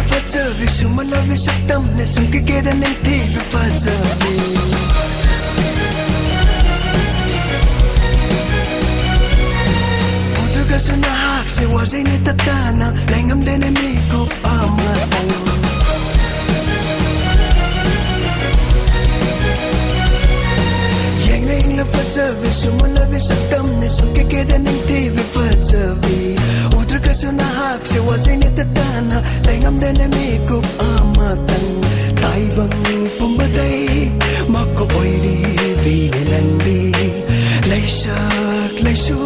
fajabi sumalavi saktam ne sumki keda nenti fajabi Utuga sunahak se wazay ni tatana Langam din ay mikop amatang Yengla-yengla fajabi sumalavi saktam ne sumki keda nenti fajabi Utuga sunahak se wazay ni tatana Langam din ay mikop amatang Taibang pumbaday Makoboyri bini nandi Laisak laisu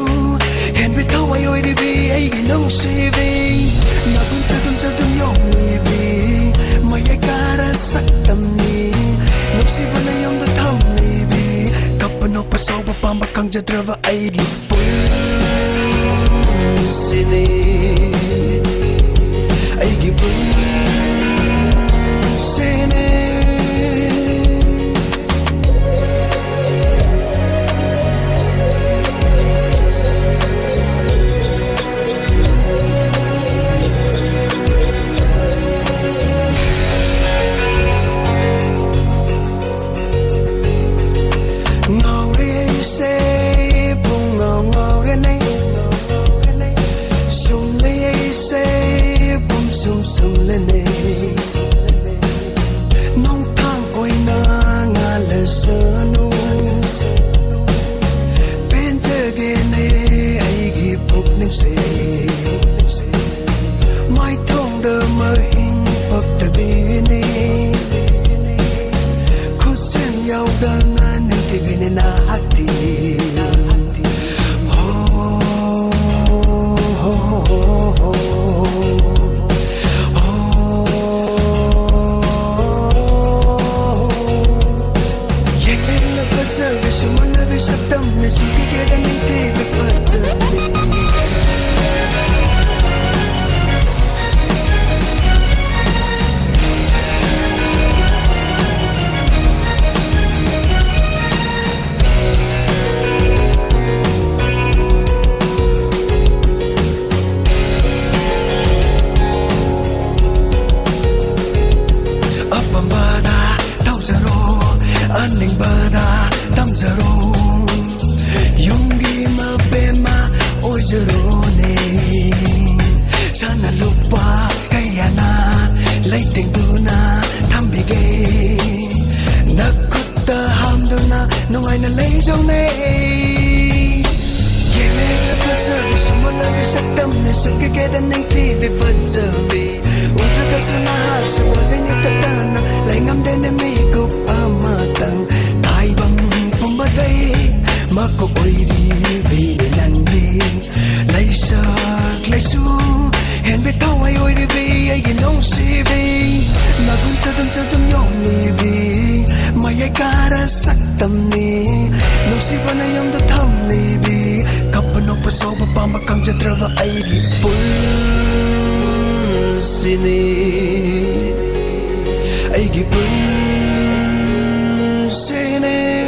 Hen bitaw ay oy bi ay ginong sibi Nagun sa dum yong bi Mayay kara saktam ni Nuksiba na yung datam ni bi Kapanok pasaw pa pamakang jadrava ay gipul Sini Ay gipul Sini sum lene nong thang oi na nga le sanu pente ge ne ai gi puk ning se mai thong de ma hing pak ta bi ne khu sen yau da na ne ti bi ne na hati Saktam ne sumki keda nenti fajabi Apambada tauzaro aning bada tamzaro Jerone sana lupa kaya na lighting duna thambige nakutta hamduna nungai na leizong ne Yengla fajabi sumalavi saktam ne sumki keda nenti fajabi Utuga sunahak se wazay ni tatana Langam din ay mikop amatang Taibang pumbaday Makoboyri bini nandi Laisak laisu Hen bitaw ay oy ribi ay ginong sibi Nagun sa dum yong libi Mayay kara saktam ni Nusiba na yung datam libi Kapanok pasaw pa pamakang jadrava ay gipul Sini Ay gipul Sini